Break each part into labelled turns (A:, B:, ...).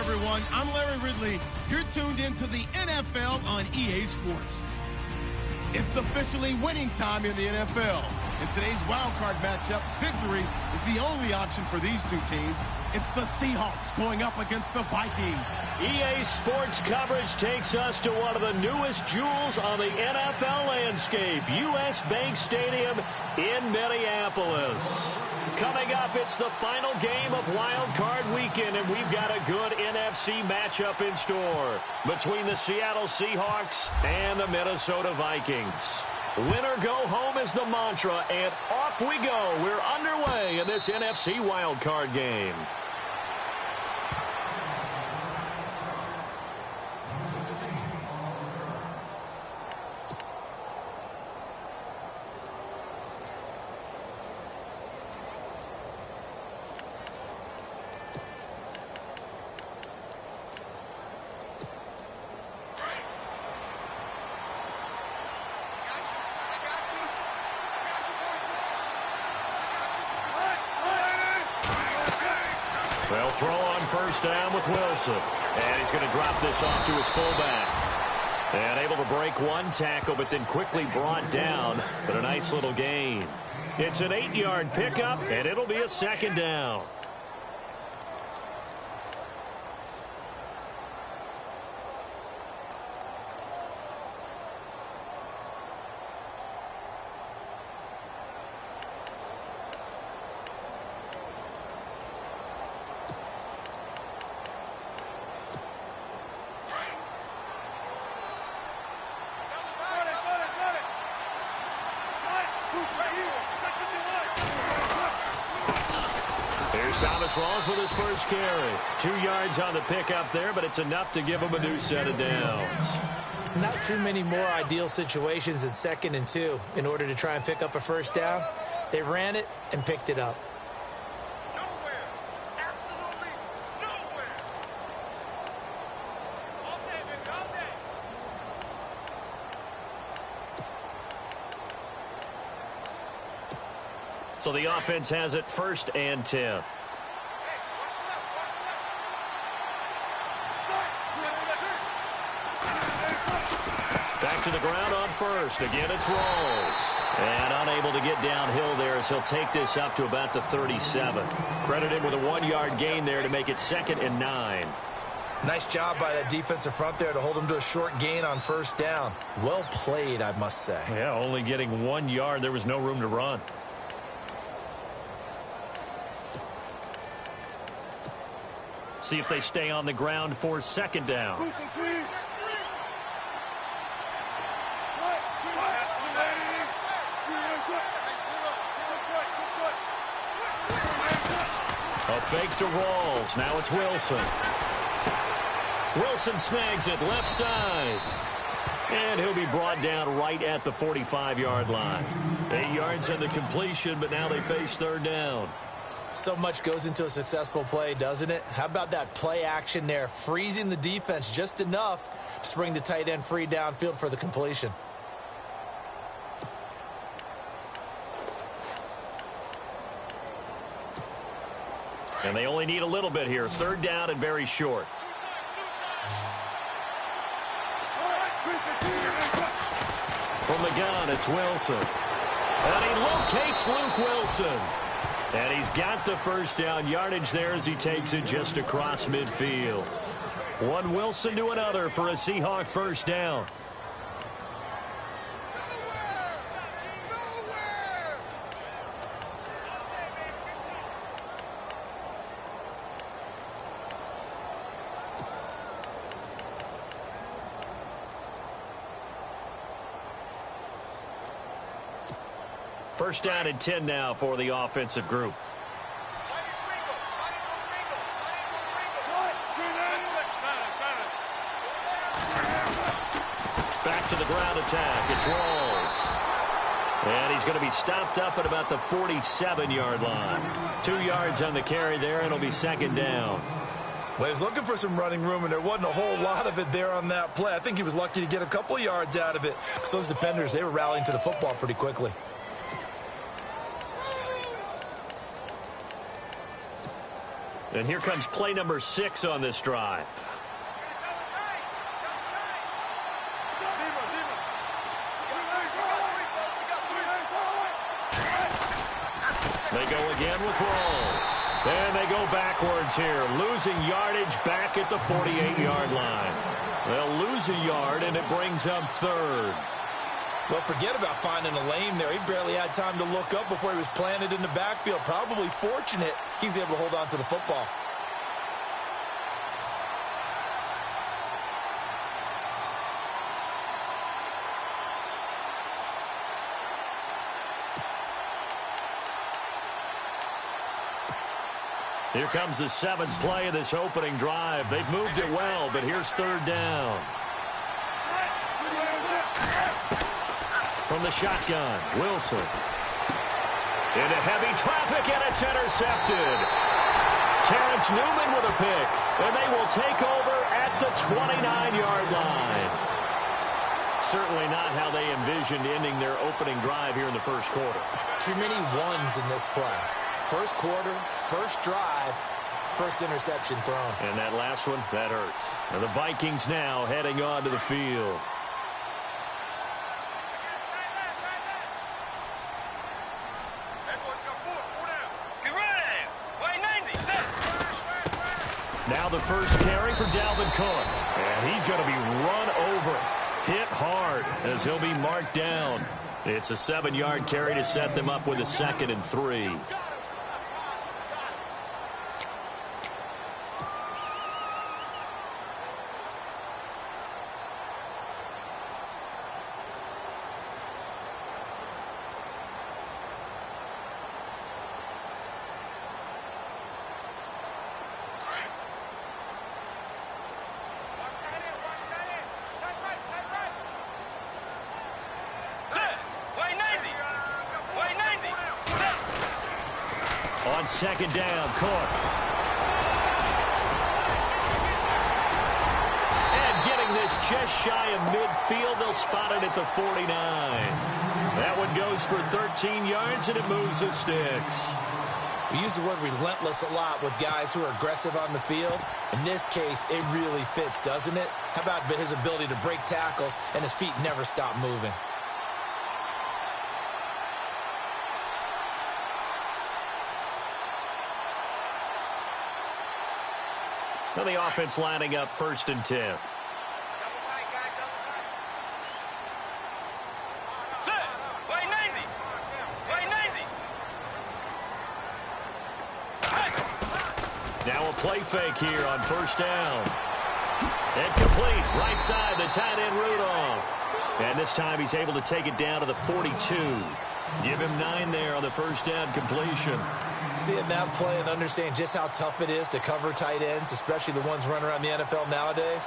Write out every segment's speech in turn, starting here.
A: everyone. I'm Larry Ridley. You're tuned into the NFL on EA Sports. It's officially winning time in the NFL. In today's wildcard matchup, victory is the only option for these two teams. It's the Seahawks going up against the Vikings.
B: EA Sports coverage takes us to one of the newest jewels on the NFL landscape, US Bank Stadium in Minneapolis. Coming up, it's the final game of Wild Card Weekend, and we've got a good NFC matchup in store between the Seattle Seahawks and the Minnesota Vikings. Win or go home is the mantra, and off we go. We're underway in this NFC Wild Card game. They'll throw on first down with Wilson. And he's going to drop this off to his fullback. And able to break one tackle, but then quickly brought down. But a nice little gain. It's an 8-yard pickup, and it'll be a second down. Rawls with his first carry. 2 yards on the pickup there, but it's enough to give him a new set of downs.
C: Not too many more ideal situations in 2nd and 2 in order to try and pick up a first down. They ran it and picked it up.
D: Nowhere. Absolutely nowhere. All day, baby, all day.
B: So the offense has it 1st and 10. Back to the ground on first. Again, it's Rawls. And unable to get downhill there as he'll take this up to about the 37. Credit him with a 1-yard gain there to make it 2nd and 9.
C: Nice job by that defensive front there to hold him to a short gain on first down. Well played, I must say.
B: Yeah, only getting 1 yard. There was no room to run. See if they stay on the ground for 2nd down. A fake to Rawls. Now it's Wilson. Wilson snags it left side. And he'll be brought down right at the 45-yard line. 8 yards on the completion, but now they face 3rd down.
C: So much goes into a successful play, doesn't it? How about that play action there? Freezing the defense just enough to bring the tight end free downfield for the completion.
B: And they only need a little bit here. 3rd down and very short. From the gun, it's Wilson. And he locates Luke Wilson. And he's got the first down yardage there as he takes it just across midfield. One Wilson to another for a Seahawk first down. First down and 10 now for the offensive group. Back to the ground attack. It's Rawls. And he's going to be stopped up at about the 47-yard line. 2 yards on the carry there, and it'll be 2nd down.
C: Well, he was looking for some running room, and there wasn't a whole lot of it there on that play. I think he was lucky to get a couple of yards out of it because those defenders, they were rallying to the football pretty quickly.
B: And here comes play number 6 on this drive. They go again with Rawls. And they go backwards here, losing yardage back at the 48-yard line. They'll lose a yard, and it brings up 3rd.
C: Well, forget about finding a lane there. He barely had time to look up before he was planted in the backfield. Probably fortunate he was able to hold on to the football.
B: Here comes the 7th play of this opening drive. They've moved it well, but here's 3rd down. From the shotgun, Wilson. Into heavy traffic, and it's intercepted. Terrence Newman with a pick, and they will take over at the 29-yard line. Certainly not how they envisioned ending their opening drive here in the first quarter.
C: Too many ones in this play. First quarter, first drive, first interception thrown.
B: And that last one, that hurts. And the Vikings now heading on to the field. Now the first carry for Dalvin Cook. And he's going to be run over, hit hard, as he'll be marked down. It's a 7-yard carry to set them up with a 2nd and 3. On 2nd down, Cook. And getting this just shy of midfield, they'll spot it at the 49. That one goes for 13 yards, and it moves the sticks.
C: We use the word relentless a lot with guys who are aggressive on the field. In this case, it really fits, doesn't it? How about his ability to break tackles, and his feet never stop moving?
B: Well, the offense lining up 1st and 10. Now a play fake here on 1st down. And complete. Right side, the tight end Rudolph. And this time he's able to take it down to the 42. Give him 9 there on the 1st down completion.
C: Seeing that play and understand just how tough it is to cover tight ends, especially the ones running around the NFL nowadays,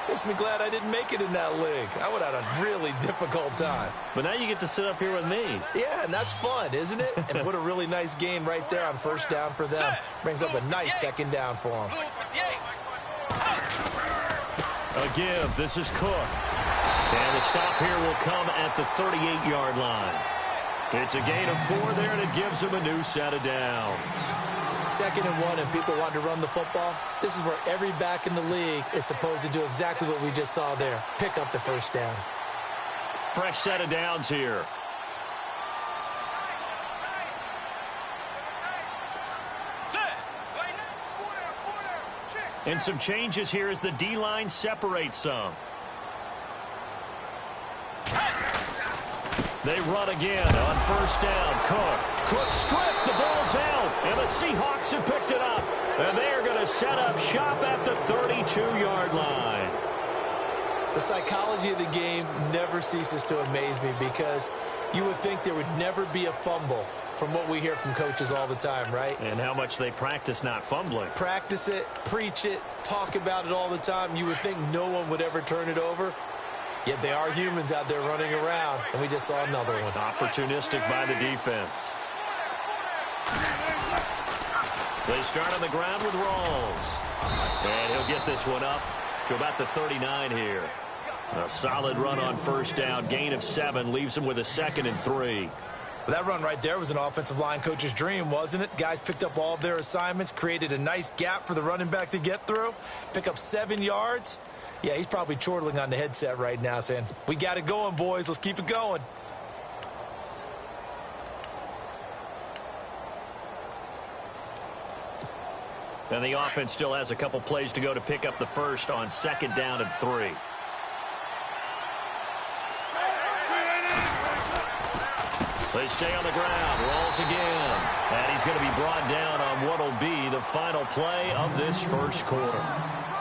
C: makes me glad I didn't make it in that league. I would have had a really difficult time.
B: But now you get to sit up here with me.
C: Yeah, and that's fun, isn't it? And what a really nice gain right there on 1st down for them. Brings up a nice 2nd down for them.
B: A give. This is Cook. And the stop here will come at the 38-yard line. It's a gain of 4 there, and it gives them a new set of downs.
C: 2nd and 1, and people want to run the football. This is where every back in the league is supposed to do exactly what we just saw there. Pick up the 1st down.
B: Fresh set of downs here. And some changes here as the D-line separates some. They run again on 1st down. Cook stripped. The ball's out. And the Seahawks have picked it up. And they are going to set up shop at the 32-yard line.
C: The psychology of the game never ceases to amaze me because you would think there would never be a fumble from what we hear from coaches all the time, right?
B: And how much they practice not fumbling.
C: Practice it, preach it, talk about it all the time. You would think no one would ever turn it over. Yet they are humans out there running around, and we just saw another one.
B: Opportunistic by the defense. They start on the ground with Rawls. And he'll get this one up to about the 39 here. A solid run on 1st down. Gain of 7 leaves him with a 2nd and 3.
C: But that run right there was an offensive line coach's dream, wasn't it? Guys picked up all of their assignments, created a nice gap for the running back to get through, pick up 7 yards. Yeah, he's probably chortling on the headset right now saying, we got it going, boys. Let's keep it going.
B: And the offense still has a couple plays to go to pick up the first on 2nd down and 3. They stay on the ground, rolls again, and he's going to be brought down on what will be the final play of this first quarter.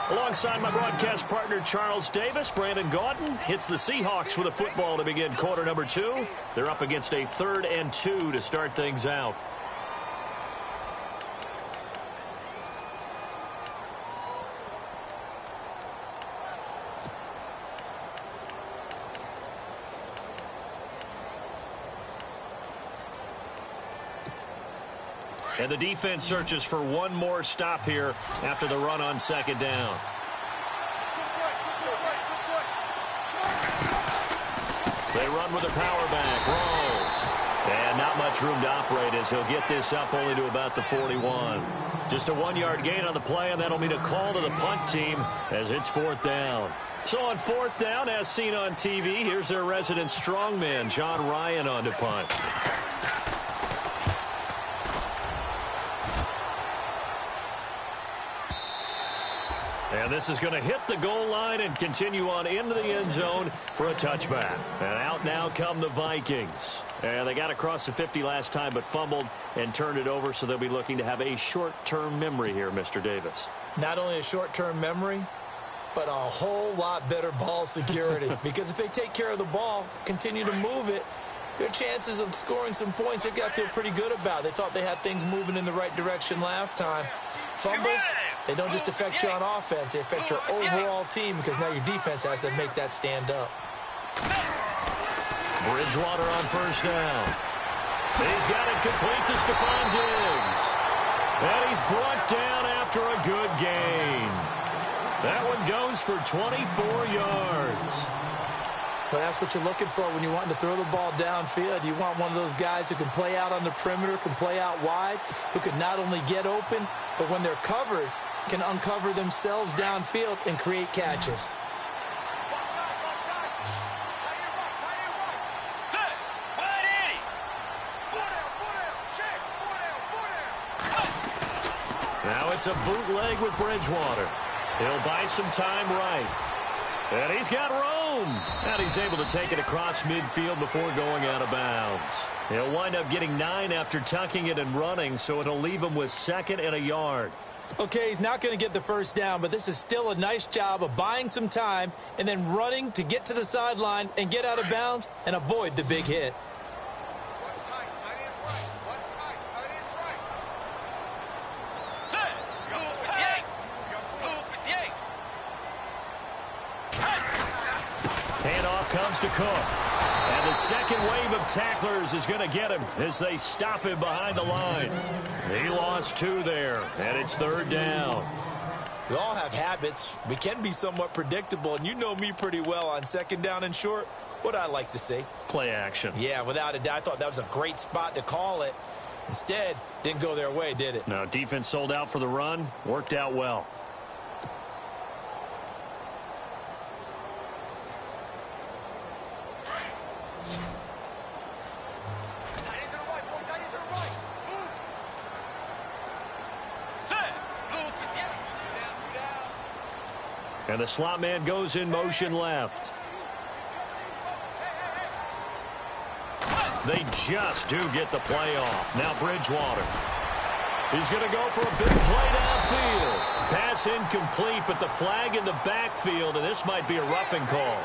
B: Alongside my broadcast partner, Charles Davis, Brandon Gaudin hits the Seahawks with a football to begin quarter number 2. They're up against a 3rd and 2 to start things out. And the defense searches for one more stop here after the run on 2nd down. They run with a power back, rolls. And not much room to operate as he'll get this up only to about the 41. Just a 1-yard gain on the play, and that'll mean a call to the punt team as it's 4th down. So on 4th down, as seen on TV, here's their resident strongman, John Ryan, on to punt. And this is going to hit the goal line and continue on into the end zone for a touchback. And out now come the Vikings. And they got across the 50 last time but fumbled and turned it over, so they'll be looking to have a short-term memory here, Mr. Davis.
C: Not only a short-term memory, but a whole lot better ball security. Because if they take care of the ball, continue to move it, their chances of scoring some points, they've got to feel pretty good about. They thought they had things moving in the right direction last time. Fumbles, they don't just affect you on offense, they affect your overall team because now your defense has to make that stand up.
B: Bridgewater on 1st down. He's got it complete to Stephon Diggs. And he's brought down after a good gain. That one goes for 24 yards.
C: Well, that's what you're looking for when you want to throw the ball downfield. You want one of those guys who can play out on the perimeter, can play out wide, who can not only get open, but when they're covered, can uncover themselves downfield and create catches.
B: Now it's a bootleg with Bridgewater. He'll buy some time right. And he's got room. And he's able to take it across midfield before going out of bounds. He'll wind up getting 9 after tucking it and running, so it'll leave him with 2nd and a yard.
C: Okay, he's not going to get the first down, but this is still a nice job of buying some time and then running to get to the sideline and get out of bounds and avoid the big hit.
D: What's tight? Tight end's right. What's tight? Tight end's right. Set. Go with Yank. Go with Yank.
B: Handoff comes to Cook. And the second wave of tacklers is going to get him as they stop him behind the line. He lost 2 there, and it's 3rd down.
C: We all have habits. We can be somewhat predictable, and you know me pretty well on 2nd down and short. What I like to see?
B: Play action.
C: Yeah, without a doubt. I thought that was a great spot to call it. Instead, didn't go their way, did it?
B: No, defense sold out for the run. Worked out well. And the slot man goes in motion left. They just do get the play off. Now Bridgewater. He's going to go for a big play downfield. Pass incomplete, but the flag in the backfield, and this might be a roughing call.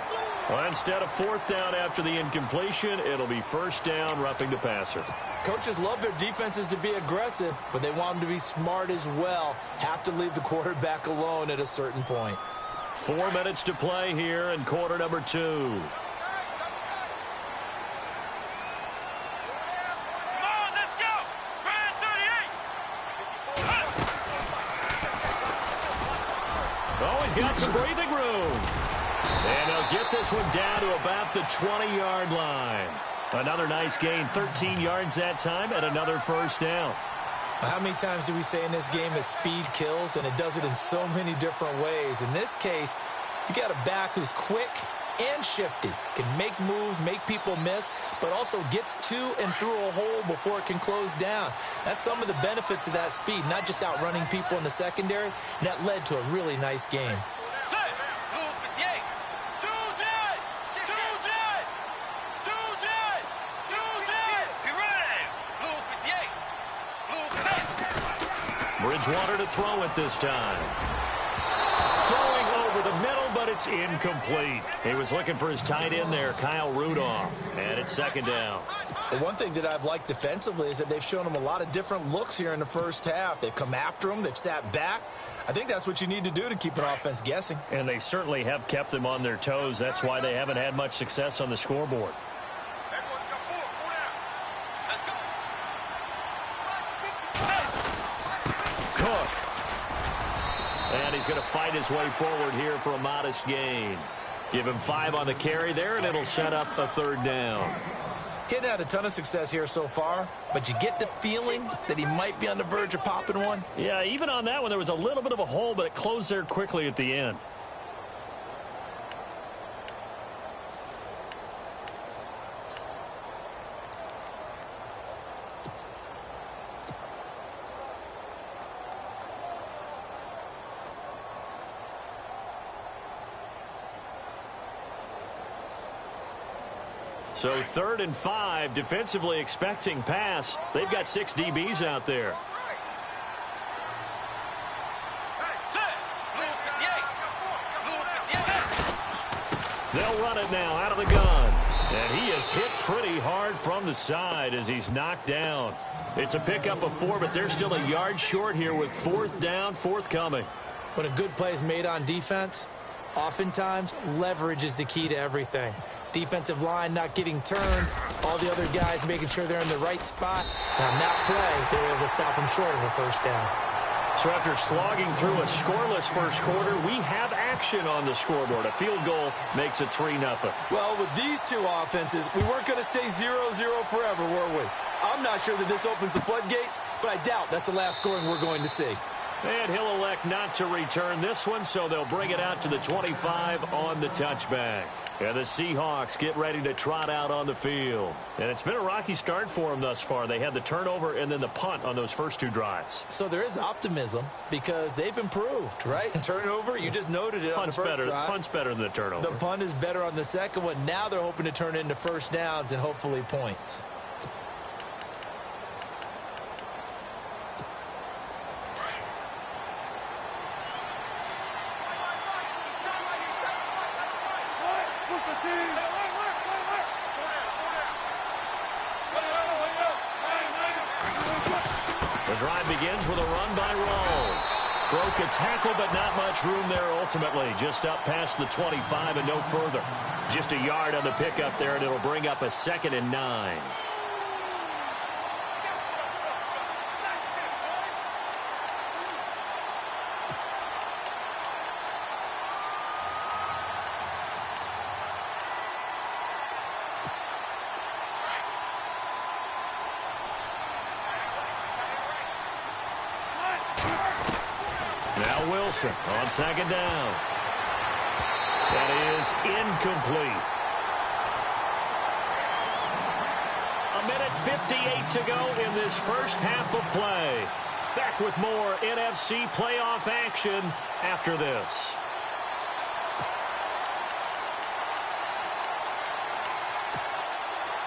B: Well, instead of 4th down after the incompletion, it'll be 1st down, roughing the passer.
C: Coaches love their defenses to be aggressive, but they want them to be smart as well. Have to leave the quarterback alone at a certain point.
B: 4 minutes to play here in quarter number 2. Oh, he's got some breathing room. And they'll get this one down to about the 20-yard line. Another nice gain, 13 yards that time, and another first down.
C: How many times do we say in this game that speed kills, and it does it in so many different ways? In this case, you got a back who's quick and shifty, can make moves, make people miss, but also gets to and through a hole before it can close down. That's some of the benefits of that speed, not just outrunning people in the secondary, and that led to a really nice game.
B: Bridgewater to throw it this time. Throwing over the middle, but it's incomplete. He was looking for his tight end there, Kyle Rudolph, and it's second down.
C: Well, one thing that I've liked defensively is that they've shown him a lot of different looks here in the first half. They've come after him. They've sat back. I think that's what you need to do to keep an offense guessing.
B: And they certainly have kept them on their toes. That's why they haven't had much success on the scoreboard. And he's going to fight his way forward here for a modest gain. Give him 5 on the carry there, and it'll set up a third down.
C: He had a ton of success here so far, but you get the feeling that he might be on the verge of popping one.
B: Yeah, even on that one, there was a little bit of a hole, but it closed there quickly at the end. So 3rd and 5, defensively expecting pass. They've got 6 DBs out there. They'll run it now out of the gun. And he is hit pretty hard from the side as he's knocked down. It's a pickup of 4, but they're still a yard short here with 4th down, forthcoming.
C: When a good play is made on defense, oftentimes leverage is the key to everything. Defensive line not getting turned, all the other guys making sure they're in the right spot. And on that play, they were able to stop them short of a first down.
B: So after slogging through a scoreless first quarter, we have action on the scoreboard. A field goal makes it 3-0.
C: Well, with these two offenses, we weren't going to stay 0-0 forever, were we? I'm not sure that this opens the floodgates, but I doubt that's the last scoring we're going to see.
B: And he'll elect not to return this one, so they'll bring it out to the 25 on the touchback. And the Seahawks get ready to trot out on the field. And it's been a rocky start for them thus far. They had the turnover and then the punt on those first 2 drives.
C: So there is optimism because they've improved, right? Turnover, you just noted it on the first drive.
B: Punt's better than the turnover.
C: The punt is better on the second one. Now they're hoping to turn it into first downs and hopefully points.
B: The drive begins with a run by Rawls. Broke a tackle, but not much room there ultimately. Just up past the 25 and no further. Just a yard on the pickup there, and it'll bring up a 2nd and 9. Now Wilson on 2nd down. That is incomplete. 1:58 to go in this first half of play. Back with more NFC playoff action after this.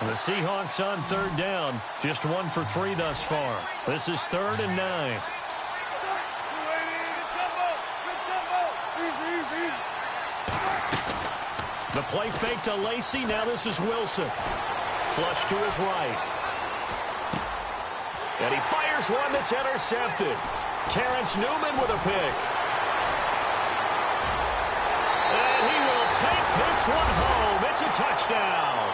B: The Seahawks on 3rd down. Just 1 for 3 thus far. This is 3rd and 9. The play fake to Lacy. Now this is Wilson. Flush to his right. And he fires one that's intercepted. Terrence Newman with a pick. And he will take this one home. It's a touchdown.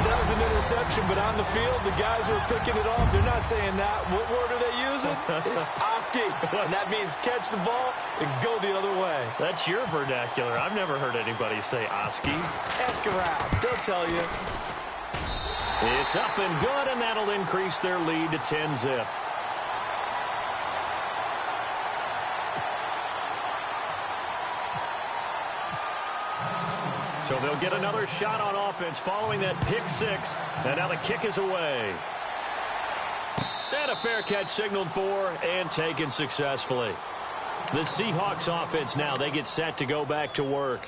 C: That was an reception, but on the field, the guys who are picking it off, they're not saying that. What word are they using? It's Oski, and that means catch the ball and go the other way.
B: That's your vernacular. I've never heard anybody say Oski.
C: Ask around. They'll tell you.
B: It's up and good, and that'll increase their lead to 10-zip. So they'll get another shot on offense following that pick six, and now the kick is away. And a fair catch signaled for and taken successfully. The Seahawks offense now, they get set to go back to work.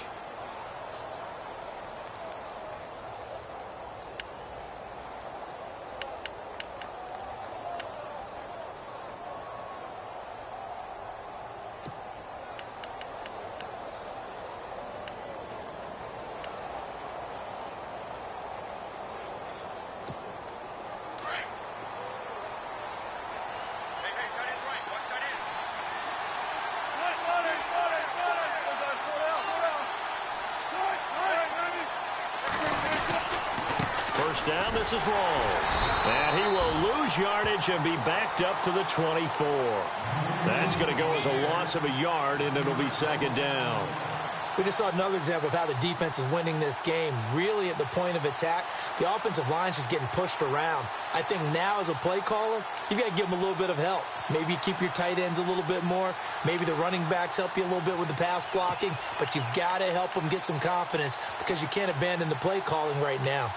B: First down, this is Rawls. And he will lose yardage and be backed up to the 24. That's going to go as a loss of a yard, and it'll be second down.
C: We just saw another example of how the defense is winning this game. Really at the point of attack, the offensive line's just getting pushed around. I think now as a play caller, you've got to give them a little bit of help. Maybe keep your tight ends a little bit more. Maybe the running backs help you a little bit with the pass blocking. But you've got to help them get some confidence because you can't abandon the play calling right now.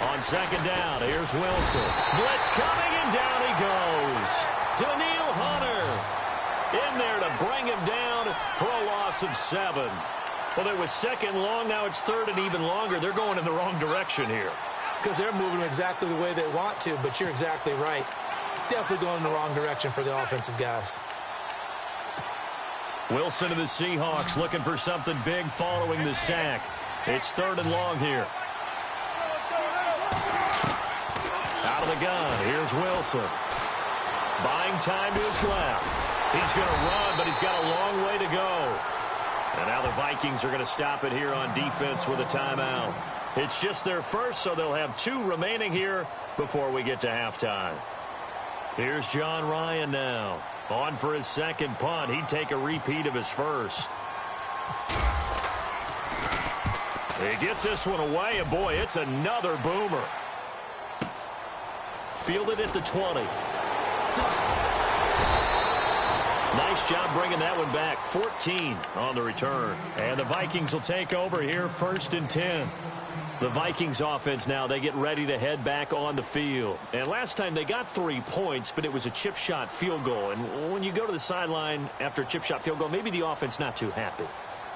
B: On second down, here's Wilson. Blitz coming, and down he goes. Daniil Hunter in there to bring him down for a loss of 7. Well, it was second long. Now it's third and even longer. They're going in the wrong direction here.
C: Because they're moving exactly the way they want to, but you're exactly right. Definitely going in the wrong direction for the offensive guys.
B: Wilson of the Seahawks looking for something big following the sack. It's third and long here. Out of the gun, here's Wilson. Buying time to his left. He's going to run, but he's got a long way to go. And now the Vikings are going to stop it here on defense with a timeout. It's just their first, so they'll have 2 remaining here before we get to halftime. Here's John Ryan now. On for his second punt. He'd take a repeat of his first. He gets this one away, and boy, it's another boomer. Fielded at the 20. Nice job bringing that one back. 14 on the return. And the Vikings will take over here, 1st and 10. The Vikings offense now, they get ready to head back on the field. And last time they got 3 points, but it was a chip shot field goal. And when you go to the sideline after a chip shot field goal, maybe the offense not too happy.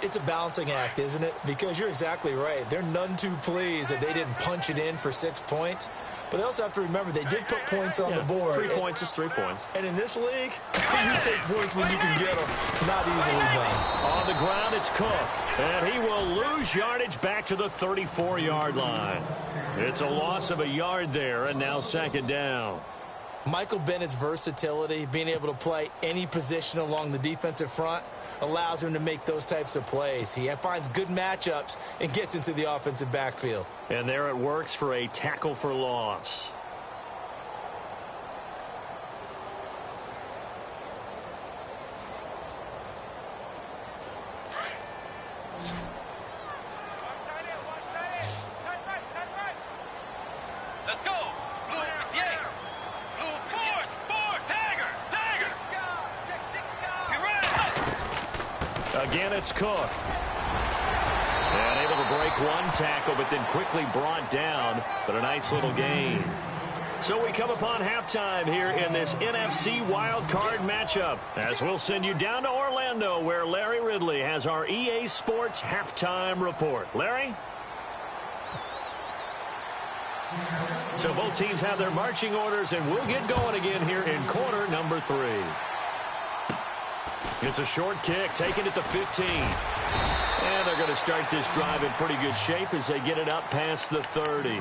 C: It's a balancing act, isn't it? Because you're exactly right. They're none too pleased that they didn't punch it in for 6 points. But they also have to remember they did put points on the board.
B: 3 points is 3 points.
C: And in this league, you take points when you can get them. Not easily done.
B: On the ground, it's Cook. And he will lose yardage back to the 34-yard line. It's a loss of a yard there, and now second down.
C: Michael Bennett's versatility, being able to play any position along the defensive front, allows him to make those types of plays. He finds good matchups and gets into the offensive backfield.
B: And there it works for a tackle for loss.
D: Let's go. Blue, yeah. Blue, four, dagger. Be ready.
B: Again, it's Cook. And able to break one tackle, but then quickly brought down. But a nice little gain. So we come upon halftime here in this NFC wildcard matchup, as we'll send you down to Orlando, where Larry Ridley has our EA Sports halftime report. Larry? So both teams have their marching orders, and we'll get going again here in quarter number 3. It's a short kick, taking it to 15. And they're going to start this drive in pretty good shape as they get it up past the 30.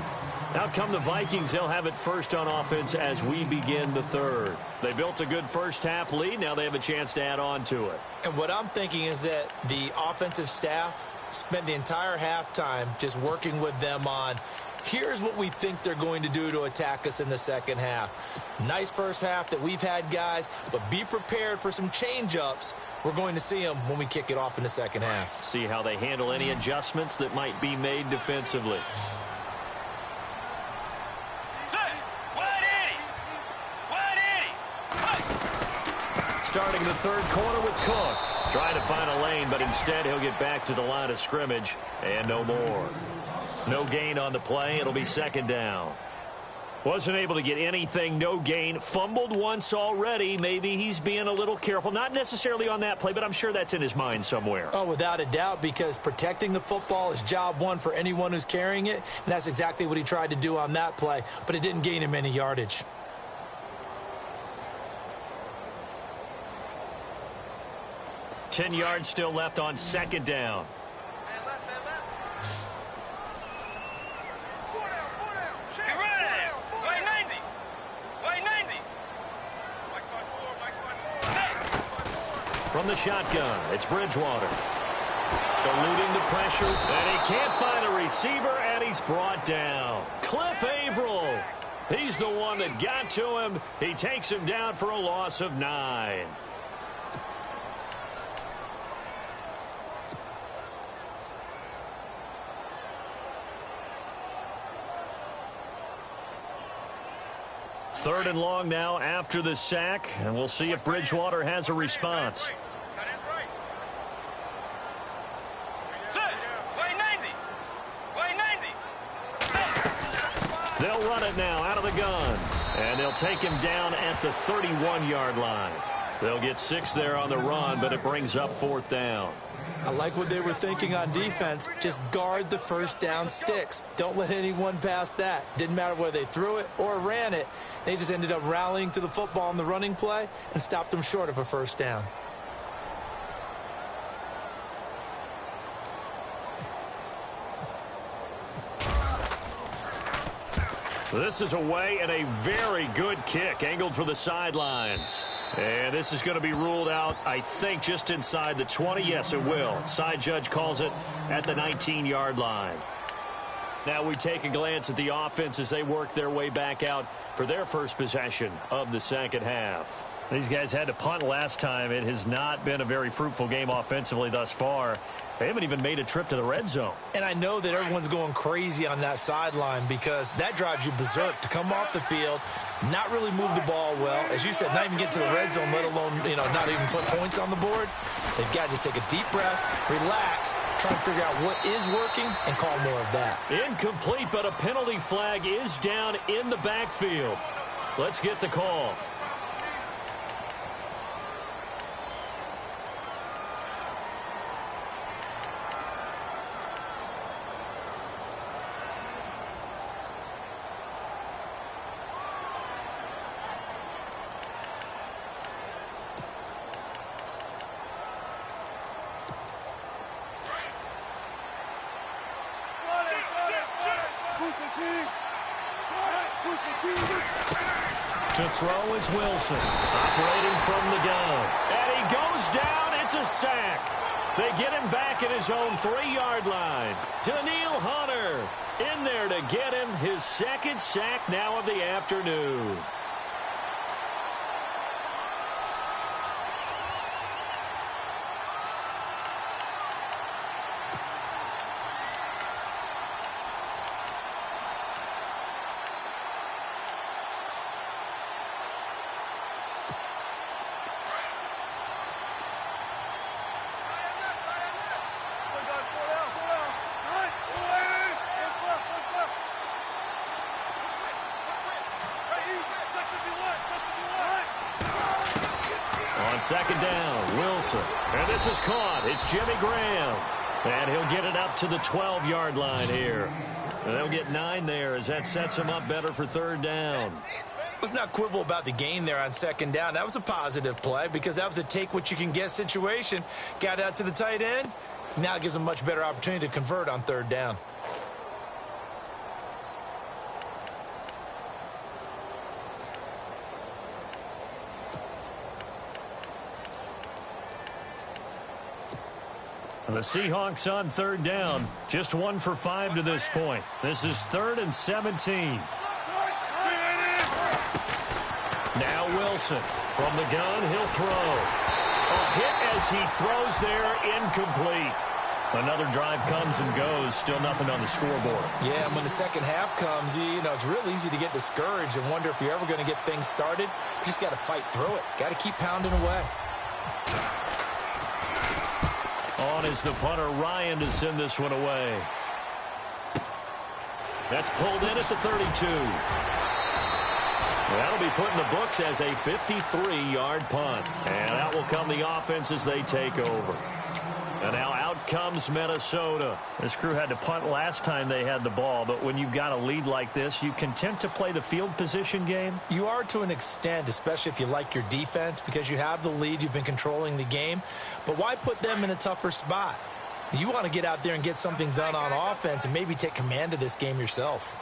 B: Out come the Vikings. They'll have it first on offense as we begin the third. They built a good first-half lead. Now they have a chance to add on to it.
C: And what I'm thinking is that the offensive staff spent the entire halftime just working with them on, here's what we think they're going to do to attack us in the second half. Nice first half that we've had, guys, but be prepared for some change-ups. We're going to see them when we kick it off in the second half.
B: See how they handle any adjustments that might be made defensively. Starting the third quarter with Cook. Trying to find a lane, but instead he'll get back to the line of scrimmage and no more. No gain on the play. It'll be second down. Wasn't able to get anything, no gain. Fumbled once already. Maybe he's being a little careful. Not necessarily on that play, but I'm sure that's in his mind somewhere.
C: Oh, without a doubt, because protecting the football is job one for anyone who's carrying it, and that's exactly what he tried to do on that play, but it didn't gain him any yardage.
B: Ten yards still left on second down. From the shotgun, it's Bridgewater. Eluding the pressure, and he can't find a receiver, and he's brought down. Cliff Averill. He's the one that got to him. He takes him down for a loss of 9. Third and long now after the sack, and we'll see if Bridgewater has a response. They'll run it now out of the gun, and they'll take him down at the 31-yard line. They'll get 6 there on the run, but it brings up fourth down.
C: I like what they were thinking on defense. Just guard the first down sticks. Don't let anyone pass that. Didn't matter whether they threw it or ran it. They just ended up rallying to the football on the running play and stopped them short of a first down.
B: This is away and a very good kick angled for the sidelines. And this is going to be ruled out, I think, just inside the 20. Yes, it will. Side judge calls it at the 19-yard line. Now we take a glance at the offense as they work their way back out for their first possession of the second half. These guys had to punt last time. It has not been a very fruitful game offensively thus far. They haven't even made a trip to the red zone.
C: And I know that everyone's going crazy on that sideline because that drives you berserk to come off the field, not really move the ball well. As you said, not even get to the red zone, let alone, not even put points on the board. They've got to just take a deep breath, relax, try and figure out what is working and call more of that.
B: Incomplete, but a penalty flag is down in the backfield. Let's get the call. To throw is Wilson, operating from the gun. And he goes down. It's a sack. They get him back at his own 3-yard line. Daniil Hunter in there to get him his second sack now of the afternoon. Second down, Wilson. And this is caught. It's Jimmy Graham. And he'll get it up to the 12-yard line here. And they'll get 9 there as that sets him up better for third down.
C: Let's not quibble about the gain there on second down. That was a positive play because that was a take-what-you-can-get situation. Got out to the tight end. Now it gives them a much better opportunity to convert on third down.
B: The Seahawks on third down. Just 1 for 5 to this point. This is 3rd and 17. Now Wilson from the gun. He'll throw. A hit as he throws there. Incomplete. Another drive comes and goes. Still nothing on the scoreboard.
C: Yeah, and when the second half comes, you know, it's real easy to get discouraged and wonder if you're ever going to get things started. You just got to fight through it. Got to keep pounding away.
B: On is the punter, Ryan, to send this one away. That's pulled in at the 32. That'll be put in the books as a 53-yard punt. And out will come the offense as they take over. And now out comes Minnesota. This crew had to punt last time they had the ball, but when you've got a lead like this, you content to play the field position game?
C: You are to an extent, especially if you like your defense, because you have the lead, you've been controlling the game. But why put them in a tougher spot? You want to get out there and get something done on offense and maybe take command of this game yourself.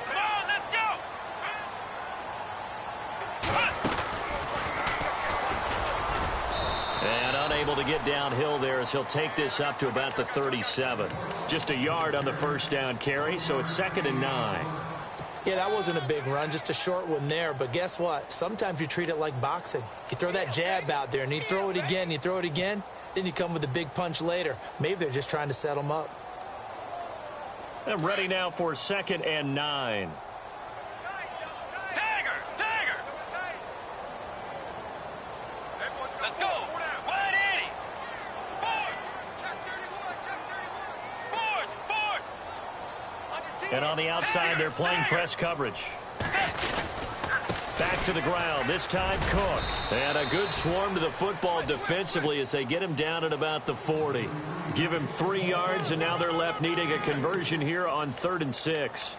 D: Come on, let's go!
B: And unable to get downhill there as he'll take this up to about the 37. Just a yard on the first down carry, so it's 2nd and 9.
C: Yeah, that wasn't a big run, just a short one there. But guess what? Sometimes you treat it like boxing. You throw that jab out there, and you throw it again, you throw it again, then you come with a big punch later. Maybe they're just trying to set them up.
B: And ready now for 2nd and 9.
D: Let's go! 180! Force!
B: And on the outside, they're playing press coverage. Back to the ground, this time Cook. And a good swarm to the football defensively as they get him down at about the 40. Give him 3 yards, and now they're left needing a conversion here on 3rd and 6.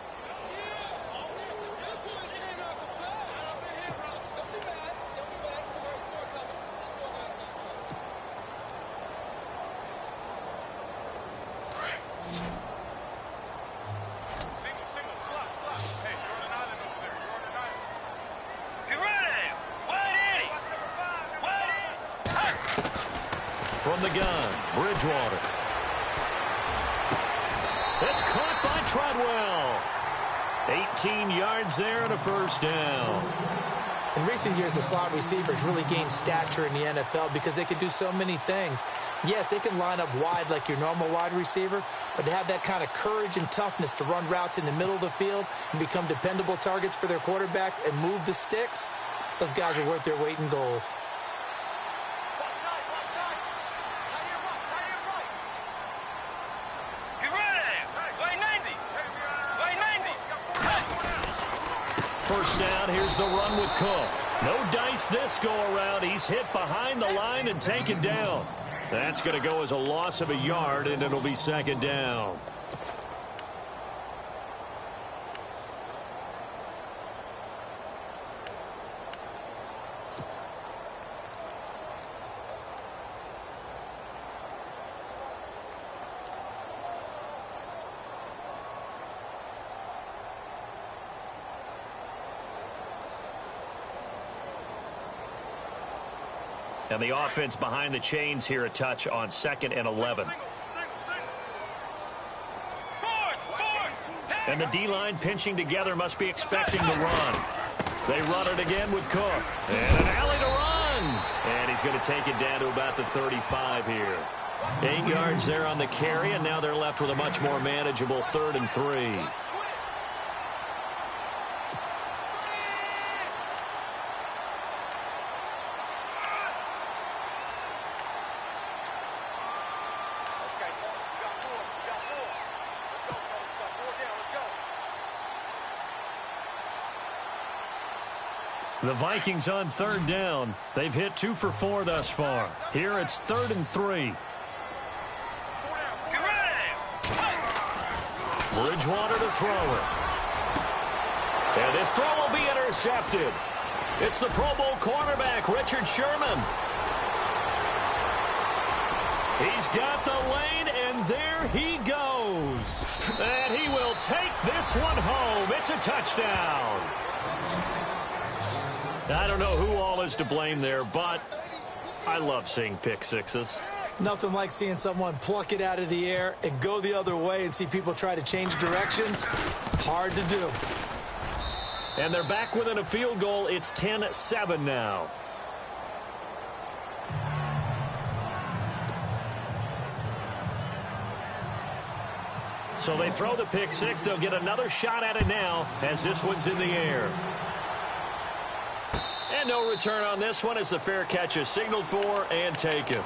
B: From the gun, Bridgewater. It's caught by Treadwell. 18 yards there and a first down.
C: In recent years, the slot receivers really gained stature in the NFL because they can do so many things. Yes, they can line up wide like your normal wide receiver, but to have that kind of courage and toughness to run routes in the middle of the field and become dependable targets for their quarterbacks and move the sticks, those guys are worth their weight in gold.
B: First down, here's the run with Cook. No dice this go-around. He's hit behind the line and taken down. That's going to go as a loss of a yard, and it'll be 2nd down. And the offense behind the chains here a touch on 2nd and 11. And the D-line pinching together must be expecting the run. They run it again with Cook. And an alley to run. And he's going to take it down to about the 35 here. 8 yards there on the carry, and now they're left with a much more manageable 3rd and 3. The Vikings on 3rd down. They've hit 2 for 4 thus far. Here it's 3rd and 3. Bridgewater to throw it. And this throw will be intercepted. It's the Pro Bowl cornerback, Richard Sherman. He's got the lane, and there he goes. And he will take this one home. It's a touchdown. I don't know who all is to blame there, but I love seeing pick sixes.
C: Nothing like seeing someone pluck it out of the air and go the other way and see people try to change directions. Hard to do.
B: And they're back within a field goal. It's 10-7 now. So they throw the pick six. They'll get another shot at it now as this one's in the air. And no return on this one as the fair catch is signaled for and taken.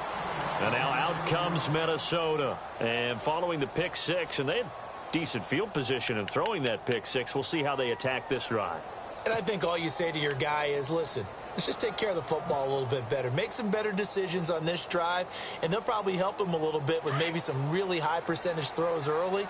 B: And now out comes Minnesota. And following the pick six, and they had decent field position in throwing that pick six. We'll see how they attack this drive.
C: And I think all you say to your guy is, listen, let's just take care of the football a little bit better. Make some better decisions on this drive, and they'll probably help him a little bit with maybe some really high percentage throws early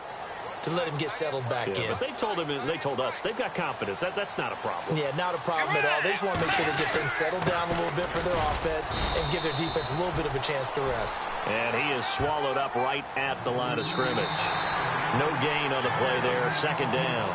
C: to let him get settled back in.
B: But they told him, and they told us, they've got confidence. That's not a problem.
C: Yeah, not a problem at all. They just want to make sure they get things settled down a little bit for their offense and give their defense a little bit of a chance to rest.
B: And he is swallowed up right at the line of scrimmage. No gain on the play there, second down.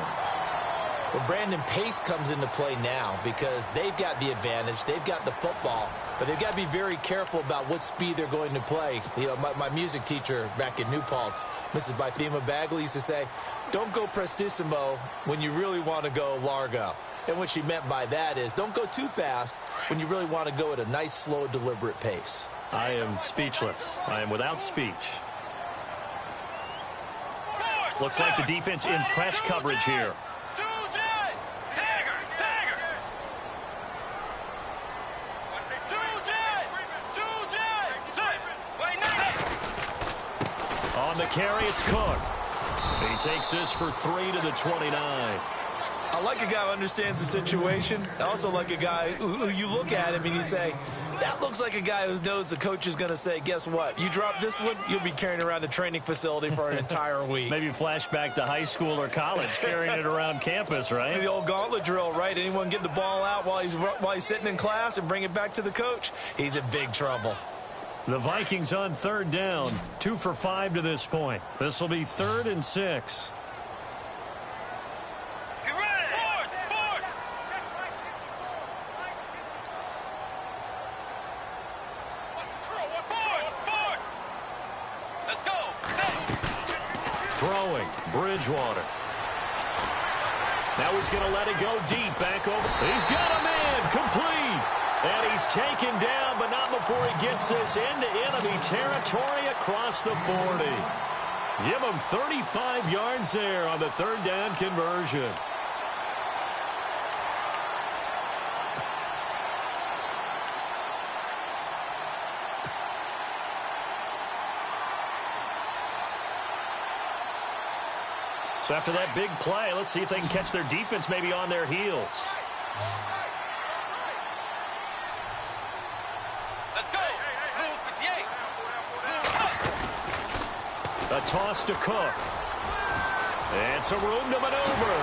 C: Well, Brandon, pace comes into play now because they've got the advantage. They've got the football, but they've got to be very careful about what speed they're going to play. You know, my music teacher back in New Paltz, Mrs. Bythema Bagley, used to say, don't go prestissimo when you really want to go largo. And what she meant by that is don't go too fast when you really want to go at a nice, slow, deliberate pace.
B: I am speechless. I am without speech. Looks like the defense in press coverage here. On the carry, it's Cook. He takes this for 3 to the 29.
C: I like a guy who understands the situation. I also like a guy who you look at him and you say, that looks like a guy who knows the coach is going to say, guess what? You drop this one, you'll be carrying around the training facility for an entire week.
B: Maybe flashback to high school or college, carrying it around campus, right?
C: The old gauntlet drill, right? Anyone get the ball out while he's sitting in class and bring it back to the coach? He's in big trouble.
B: The Vikings on third down, 2 for 5 to this point. This will be 3rd and 6.
D: Let's go.
B: Throwing, Bridgewater. Now he's going to let it go deep, back over. He's got a man, complete. And he's taken down, but not before he gets this into enemy territory across the 40. Give him 35 yards there on the 3rd down conversion. So after that big play, let's see if they can catch their defense maybe on their heels. A toss to Cook. And some room to maneuver.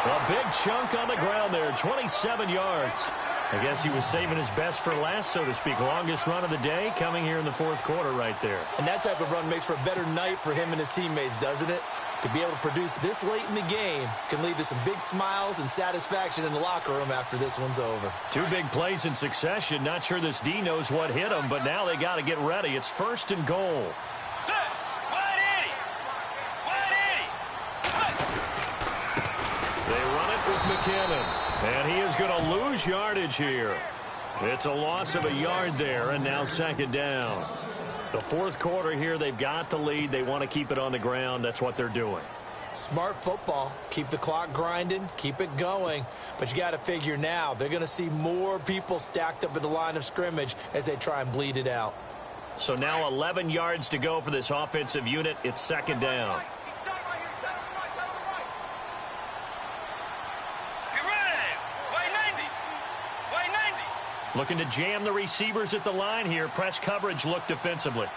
B: A big chunk on the ground there, 27 yards. I guess he was saving his best for last, so to speak. Longest run of the day coming here in the 4th quarter right there.
C: And that type of run makes for a better night for him and his teammates, doesn't it? To be able to produce this late in the game can lead to some big smiles and satisfaction in the locker room after this one's over.
B: 2 big plays in succession. Not sure this D knows what hit him, but now they got to get ready. It's 1st and goal. They run it with McKinnon, and he is going to lose yardage here. It's a loss of a yard there, and now 2nd down. The 4th quarter here, they've got the lead. They want to keep it on the ground. That's what they're doing.
C: Smart football. Keep the clock grinding. Keep it going. But you got to figure now, they're going to see more people stacked up at the line of scrimmage as they try and bleed it out.
B: So now 11 yards to go for this offensive unit. It's 2nd down. Looking to jam the receivers at the line here. Press coverage look defensively.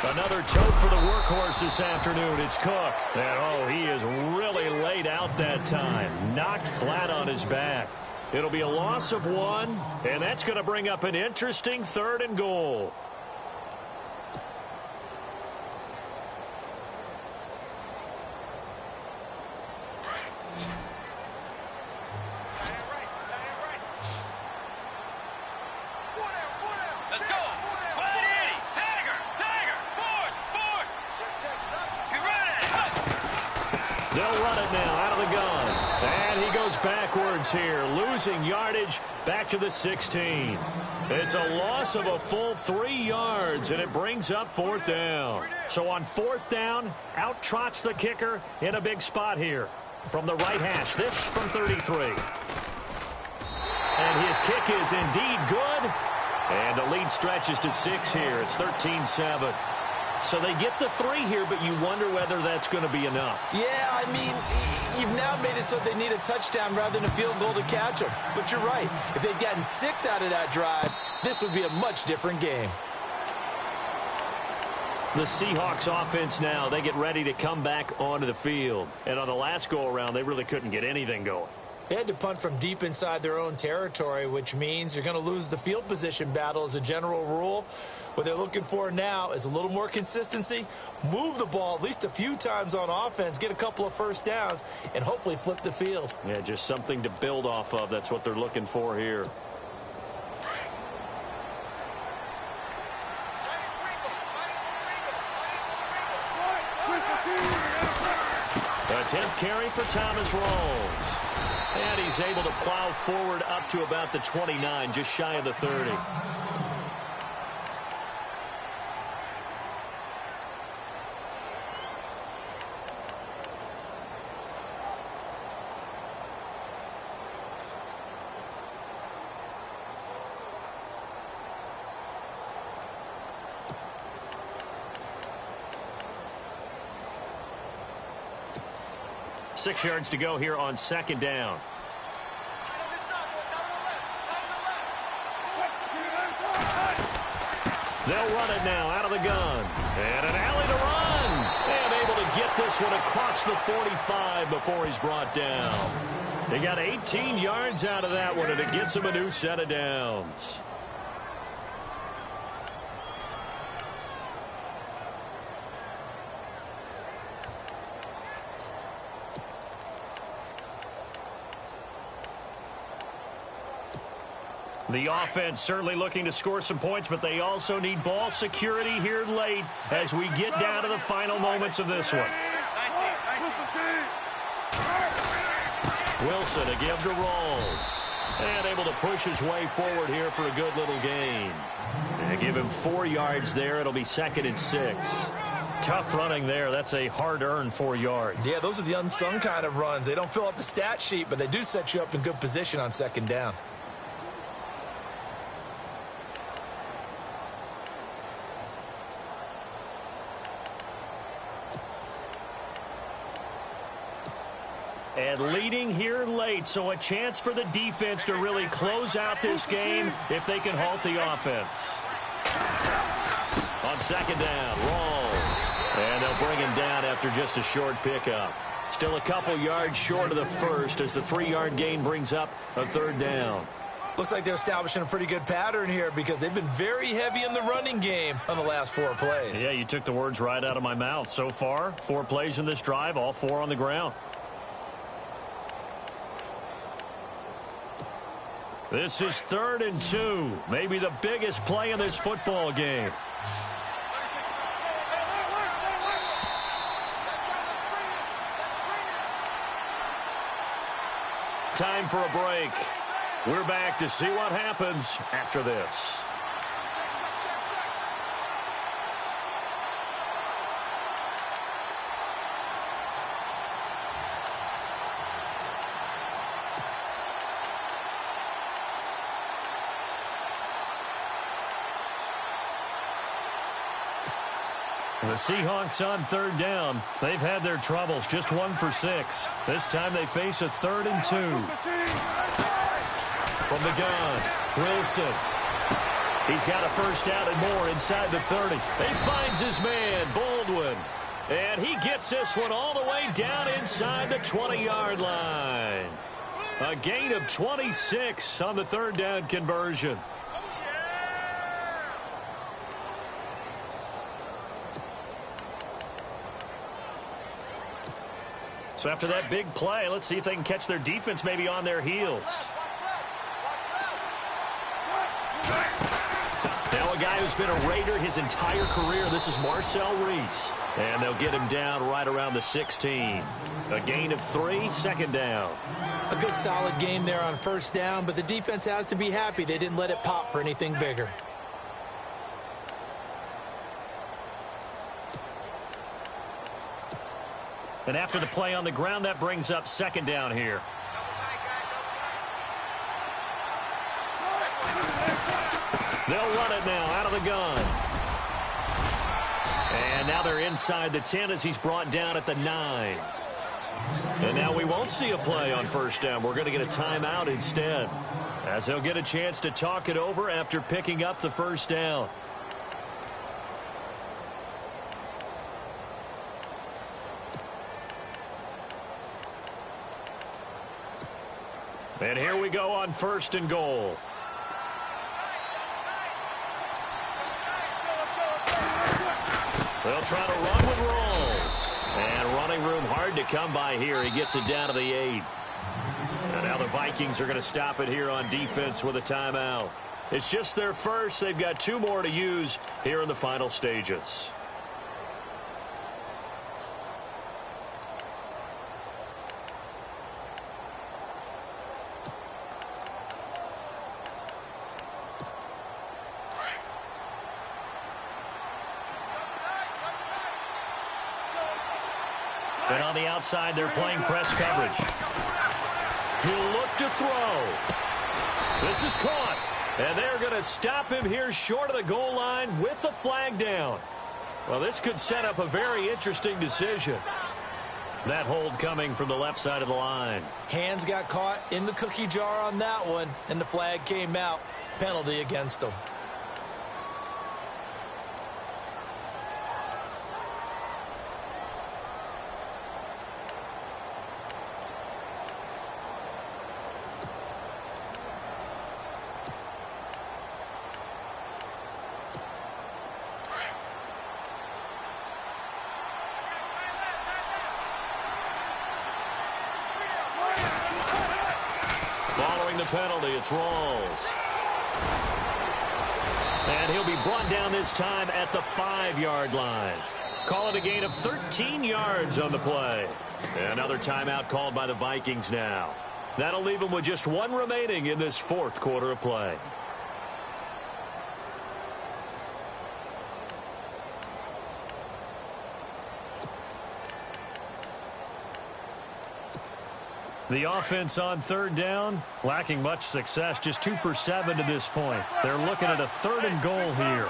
B: Another tote for the workhorse this afternoon. It's Cook. And, he is really laid out that time. Knocked flat on his back. It'll be a loss of 1, and that's going to bring up an interesting 3rd and goal. They'll run it now out of the gun. And he goes backwards here, losing yardage back to the 16. It's a loss of a full 3 yards, and it brings up 4th down. So on 4th down, out trots the kicker in a big spot here. From the right hash, this from 33. And his kick is indeed good. And the lead stretches to 6 here. It's 13-7. So they get the 3 here, but you wonder whether that's going to be enough.
C: Yeah, I mean, you've now made it so they need a touchdown rather than a field goal to catch them. But you're right. If they'd gotten 6 out of that drive, this would be a much different game.
B: The Seahawks offense now, they get ready to come back onto the field. And on the last go-around, they really couldn't get anything going.
C: They had to punt from deep inside their own territory, which means you're going to lose the field position battle as a general rule. What they're looking for now is a little more consistency, move the ball at least a few times on offense, get a couple of first downs, and hopefully flip the field.
B: Yeah, just something to build off of. That's what they're looking for here. A 10th carry for Thomas Rawls. And he's able to plow forward up to about the 29, just shy of the 30. Six yards to go here on 2nd down. They'll run it now out of the gun. And an alley to run. And able to get this one across the 45 before he's brought down. They got 18 yards out of that one, and it gets him a new set of downs. The offense certainly looking to score some points, but they also need ball security here late as we get down to the final moments of this one. Wilson to give to Rawls. And able to push his way forward here for a good little gain. And give him 4 yards there. It'll be 2nd and 6. Tough running there. That's a hard-earned 4 yards.
C: Yeah, those are the unsung kind of runs. They don't fill up the stat sheet, but they do set you up in good position on 2nd down.
B: And leading here late, so a chance for the defense to really close out this game if they can halt the offense. On 2nd down, Rawls. And they'll bring him down after just a short pickup. Still a couple yards short of the first as the 3-yard gain brings up a 3rd down.
C: Looks like they're establishing a pretty good pattern here because they've been very heavy in the running game on the last 4 plays.
B: Yeah, you took the words right out of my mouth. So far, 4 plays in this drive, all 4 on the ground. This is 3rd and 2, maybe the biggest play in this football game. Time for a break. We're back to see what happens after this. The Seahawks on 3rd down. They've had their troubles, just 1 for 6. This time they face a 3rd and 2. From the gun, Wilson. He's got a first down and more inside the 30. He finds his man, Baldwin. And he gets this one all the way down inside the 20-yard line. A gain of 26 on the third down conversion. So after that big play, let's see if they can catch their defense maybe on their heels. Now a guy who's been a Raider his entire career. This is Marcel Reese. And they'll get him down right around the 16. A gain of 3, second down.
C: A good solid game there on first down, but the defense has to be happy they didn't let it pop for anything bigger.
B: And after the play on the ground, that brings up second down here. They'll run it now out of the gun. And now they're inside the 10 as he's brought down at the 9. And now we won't see a play on first down. We're going to get a timeout instead, as he'll get a chance to talk it over after picking up the first down. And here we go on first and goal. They'll try to run with Rawls. And running room hard to come by here. He gets it down to the 8. And now the Vikings are going to stop it here on defense with a timeout. It's just their first. They've got 2 more to use here in the final stages. And on the outside, they're playing press coverage. He'll look to throw. This is caught. And they're going to stop him here short of the goal line with the flag down. Well, this could set up a very interesting decision. That hold coming from the left side of the line.
C: Hands got caught in the cookie jar on that one, and the flag came out. Penalty against him.
B: Penalty, it's Rawls. And he'll be brought down this time at the 5-yard line. Call it a gain of 13 yards on the play. Another timeout called by the Vikings now. That'll leave them with just 1 remaining in this 4th quarter of play. The offense on third down, lacking much success, just 2 for 7 to this point. They're looking at a 3rd and goal here.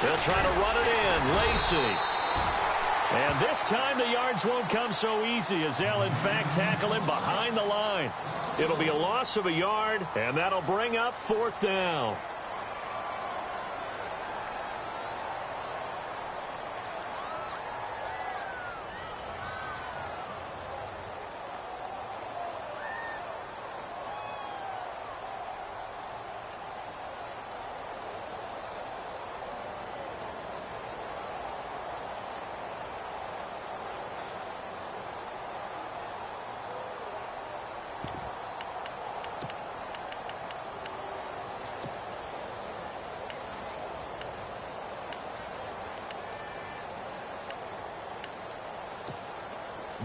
B: They'll try to run it in. Lacey. And this time the yards won't come so easy as they'll, in fact, tackle him behind the line. It'll be a loss of a yard, and that'll bring up 4th down.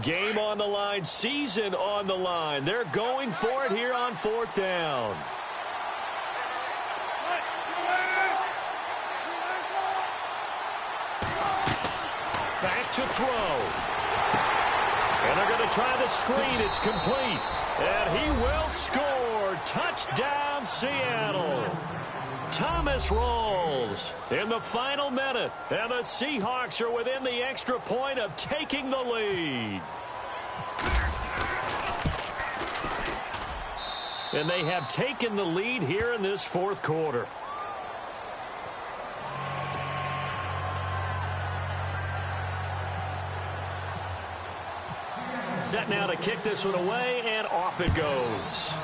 B: Game on the line, season on the line. They're going for it here on 4th down. Back to throw. And they're going to try the screen. It's complete. And he will score. Touchdown, Seattle. Thomas Rawls in the final minute, and the Seahawks are within the extra point of taking the lead. And they have taken the lead here in this fourth quarter. Set now to kick this one away, and off it goes.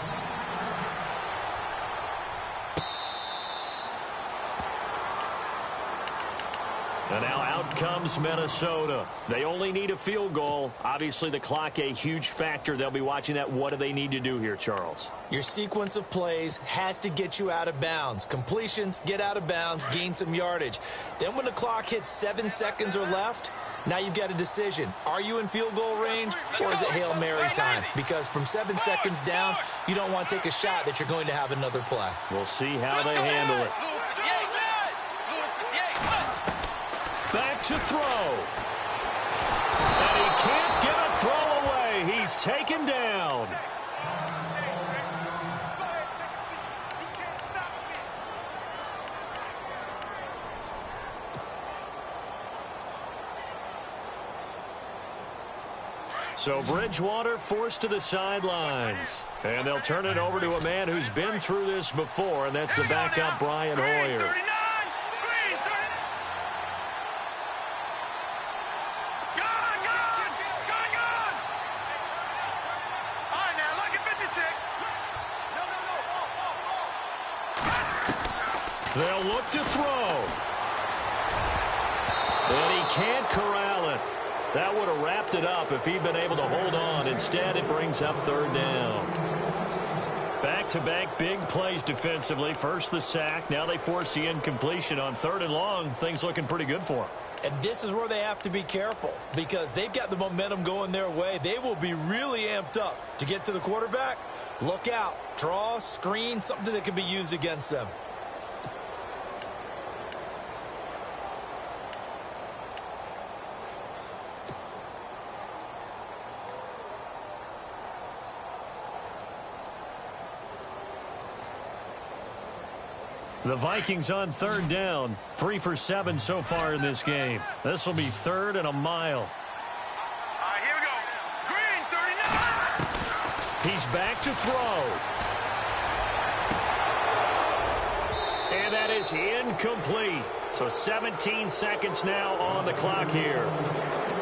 B: And now out comes Minnesota. They only need a field goal. Obviously, the clock a huge factor. They'll be watching that. What do they need to do here, Charles?
C: Your sequence of plays has to get you out of bounds. Completions, get out of bounds, gain some yardage. Then when the clock hits 7 seconds or left, now you've got a decision. Are you in field goal range, or is it Hail Mary time? Because from 7 seconds down, you don't want to take a shot that you're going to have another play.
B: We'll see how they handle it. Back to throw. And he can't get a throw away. He's taken down. So Bridgewater forced to the sidelines. And they'll turn it over to a man who's been through this before, and that's the backup Brian Hoyer. They'll look to throw. And he can't corral it. That would have wrapped it up if he'd been able to hold on. Instead, it brings up third down. Back-to-back big plays defensively. First the sack. Now they force the incompletion on third and long. Things looking pretty good for them.
C: And this is where they have to be careful because they've got the momentum going their way. They will be really amped up to get to the quarterback. Look out. Draw, screen, something that can be used against them.
B: The Vikings on third down. 3 for 7 so far in this game. This will be third and a mile.
D: All right, here we go. Green, 39.
B: He's back to throw. And that is incomplete. So 17 seconds now on the clock here.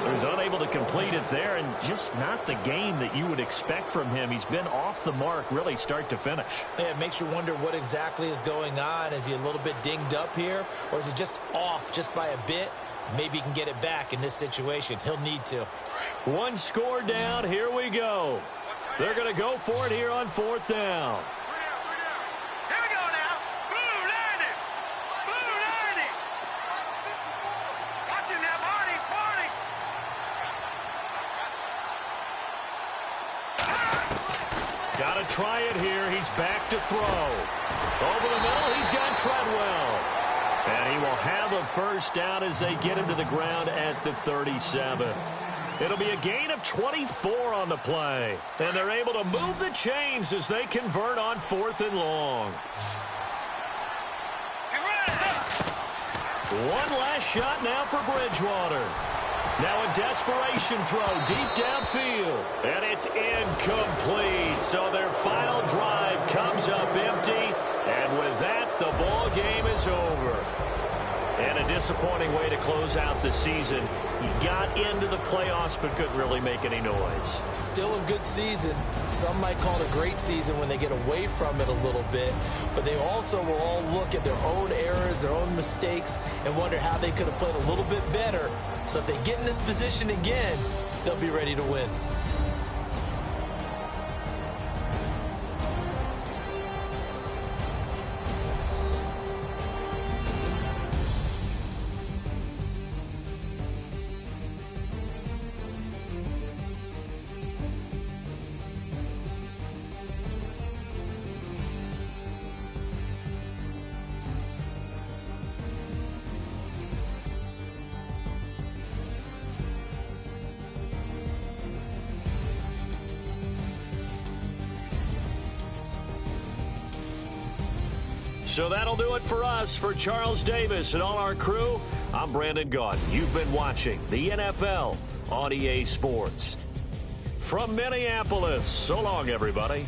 B: So he's unable to complete it there, and just not the game that you would expect from him. He's been off the mark really start to finish.
C: Yeah, it makes you wonder what exactly is going on. Is he a little bit dinged up here, or is it just off just by a bit? Maybe he can get it back in this situation. He'll need to.
B: One score down. Here we go. They're going to go for it here on fourth down.
D: Here we go now. Blue landing. Blue landing. Watch him now, Barney.
B: Got to try it here. He's back to throw. Over the middle, he's got Treadwell. And he will have a first down as they get him to the ground at the 37. It'll be a gain of 24 on the play. And they're able to move the chains as they convert on fourth and long. One last shot now for Bridgewater. Now a desperation throw deep downfield. And it's incomplete. So their final drive comes up empty. And with that, the ball game is over. And a disappointing way to close out the season. He got into the playoffs but couldn't really make any noise.
C: Still a good season. Some might call it a great season when they get away from it a little bit. But they also will all look at their own errors, their own mistakes, and wonder how they could have played a little bit better. So if they get in this position again, they'll be ready to win.
B: So that'll do it for us. For Charles Davis and all our crew, I'm Brandon Gaudin. You've been watching the NFL on EA Sports. From Minneapolis, so long, everybody.